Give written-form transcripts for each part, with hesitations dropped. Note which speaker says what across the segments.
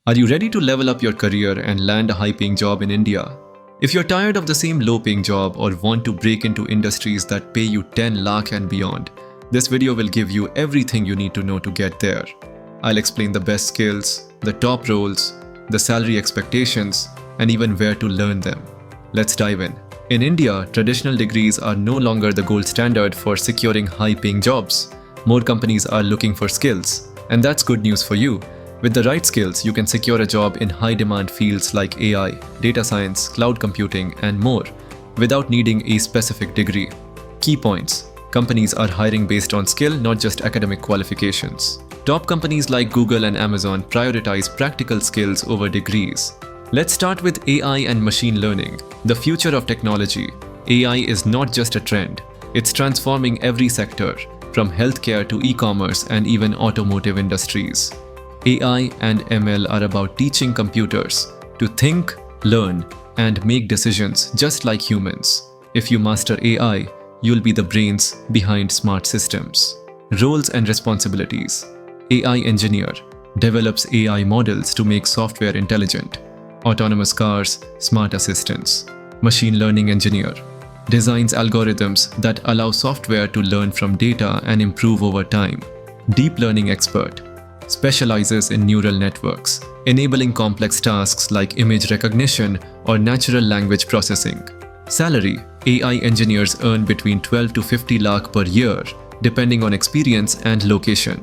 Speaker 1: Are you ready to level up your career and land a high-paying job in India? If you're tired of the same low-paying job or want to break into industries that pay you 10 lakh and beyond, this video will give you everything you need to know to get there. I'll explain the best skills, the top roles, the salary expectations, and even where to learn them. Let's dive in. In India, traditional degrees are no longer the gold standard for securing high-paying jobs. More companies are looking for skills, and that's good news for you. With the right skills, you can secure a job in high-demand fields like AI, data science, cloud computing, and more, without needing a specific degree. Key points: companies are hiring based on skill, not just academic qualifications. Top companies like Google and Amazon prioritize practical skills over degrees. Let's start with AI and machine learning, the future of technology. AI is not just a trend, it's transforming every sector, from healthcare to e-commerce and even automotive industries. AI and ML are about teaching computers to think, learn, and make decisions just like humans. If you master AI, you'll be the brains behind smart systems. Roles and responsibilities: AI engineer develops AI models to make software intelligent. Autonomous cars, smart assistants. Machine learning engineer designs algorithms that allow software to learn from data and improve over time. Deep learning expert specializes in neural networks, enabling complex tasks like image recognition or natural language processing. Salary: AI engineers earn between 12 to 50 lakh per year, depending on experience and location.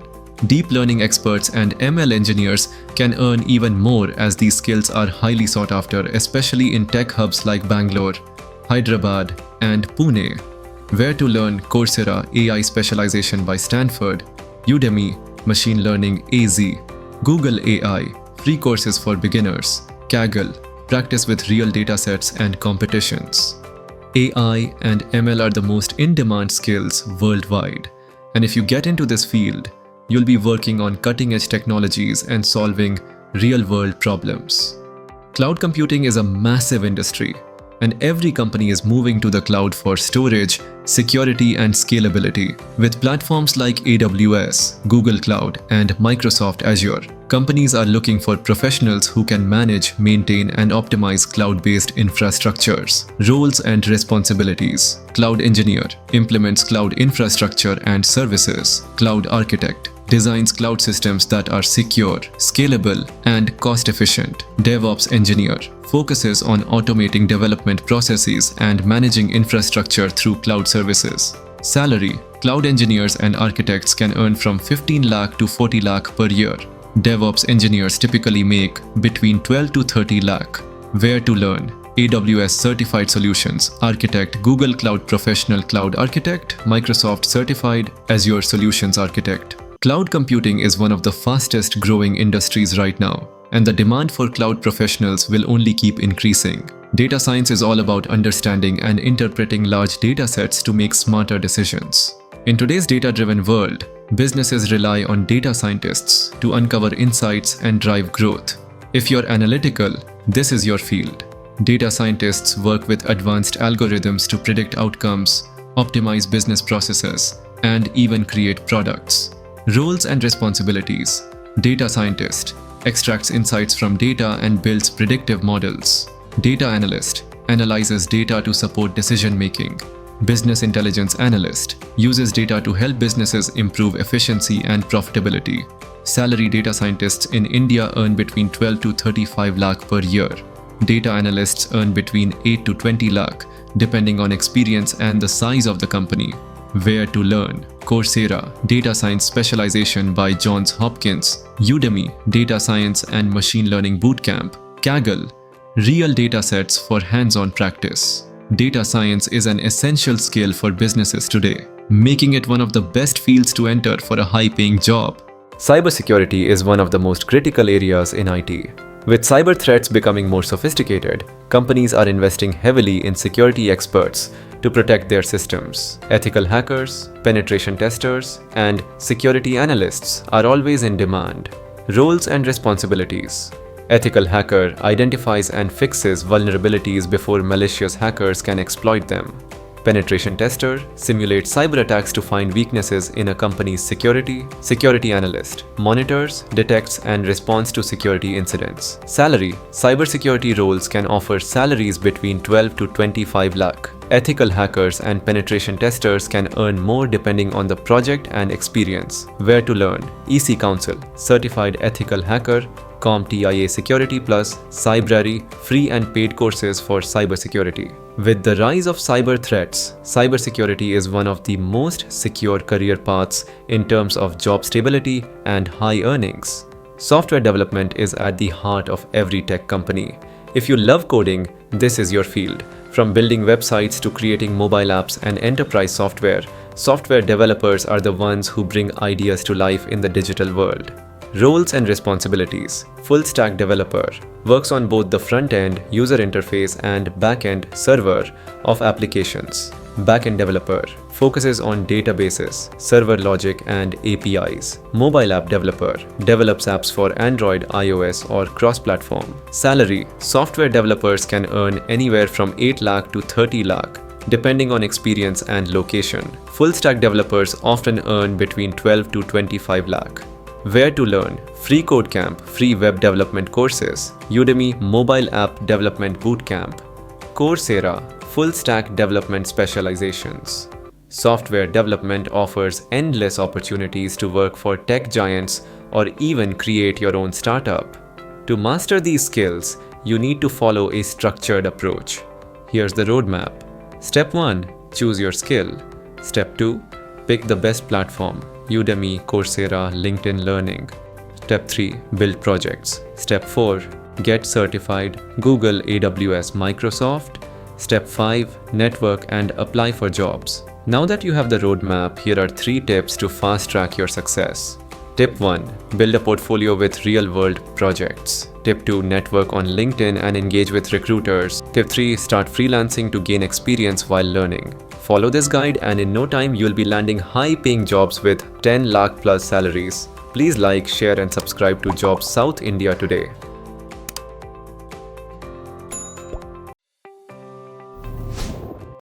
Speaker 1: Deep learning experts and ML engineers can earn even more as these skills are highly sought after, especially in tech hubs like Bangalore, Hyderabad, and Pune. Where to learn: Coursera, AI specialization by Stanford; Udemy, Machine Learning AZ; Google AI, free courses for beginners; Kaggle, practice with real datasets and competitions. AI and ML are the most in-demand skills worldwide, and if you get into this field, you'll be working on cutting-edge technologies and solving real-world problems. Cloud computing is a massive industry, and every company is moving to the cloud for storage, security, and scalability. With platforms like AWS, Google Cloud, and Microsoft Azure, companies are looking for professionals who can manage, maintain, and optimize cloud-based infrastructures. Roles and responsibilities: cloud engineer implements cloud infrastructure and services. Cloud architect designs cloud systems that are secure, scalable, and cost-efficient. DevOps engineer focuses on automating development processes and managing infrastructure through cloud services. Salary: cloud engineers and architects can earn from 15 lakh to 40 lakh per year. DevOps engineers typically make between 12 to 30 lakh. Where to learn: AWS Certified Solutions Architect, Google Cloud Professional Cloud Architect, Microsoft Certified Azure Solutions Architect. Cloud computing is one of the fastest growing industries right now, and the demand for cloud professionals will only keep increasing. Data science is all about understanding and interpreting large data sets to make smarter decisions. In today's data-driven world, businesses rely on data scientists to uncover insights and drive growth. If you're analytical, this is your field. Data scientists work with advanced algorithms to predict outcomes, optimize business processes, and even create products. Roles and responsibilities: data scientist extracts insights from data and builds predictive models. Data analyst analyzes data to support decision-making. Business intelligence analyst uses data to help businesses improve efficiency and profitability. Salary: data scientists in India earn between 12 to 35 lakh per year. Data analysts earn between 8 to 20 lakh, depending on experience and the size of the company. Where to learn: Coursera, data science specialization by Johns Hopkins; Udemy, data science and machine learning bootcamp; Kaggle, real data sets for hands-on practice. Data science is an essential skill for businesses today, making it one of the best fields to enter for a high-paying job. Cybersecurity is one of the most critical areas in IT. With cyber threats becoming more sophisticated, companies are investing heavily in security experts to protect their systems. Ethical hackers, penetration testers, and security analysts are always in demand. Roles and responsibilities: ethical hacker identifies and fixes vulnerabilities before malicious hackers can exploit them. Penetration tester simulates cyber attacks to find weaknesses in a company's security. Security analyst monitors, detects, and responds to security incidents. Salary: cybersecurity roles can offer salaries between 12 to 25 lakh. Ethical hackers and penetration testers can earn more depending on the project and experience. Where to learn: EC Council, Certified Ethical Hacker, CompTIA Security Plus, Cybrary, free and paid courses for cybersecurity. With the rise of cyber threats, cybersecurity is one of the most secure career paths in terms of job stability and high earnings. Software development is at the heart of every tech company. If you love coding, this is your field. From building websites to creating mobile apps and enterprise software, software developers are the ones who bring ideas to life in the digital world. Roles and responsibilities: full stack developer works on both the front-end user interface and back-end server of applications. Back-end developer focuses on databases, server logic, and APIs. Mobile app developer develops apps for Android, iOS, or cross-platform. Salary: software developers can earn anywhere from 8 lakh to 30 lakh, depending on experience and location. Full stack developers often earn between 12 to 25 lakh. Where to learn: Free Code Camp, free web development courses. Udemy Mobile App Development Bootcamp. Coursera, full stack development specializations. Software development offers endless opportunities to work for tech giants or even create your own startup. To master these skills, you need to follow a structured approach. Here's the roadmap. Step 1. Choose your skill. Step 2. Pick the best platform: Udemy, Coursera, LinkedIn Learning. Step 3. Build projects. Step 4. Get certified: Google, AWS, Microsoft. Step 5. Network and apply for jobs. Now that you have the roadmap, here are 3 tips to fast-track your success. Tip 1. Build a portfolio with real-world projects. Tip 2. Network on LinkedIn and engage with recruiters. Tip 3. Start freelancing to gain experience while learning. Follow this guide and in no time you'll be landing high-paying jobs with 10 lakh plus salaries. Please like, share and subscribe to Jobs South India today.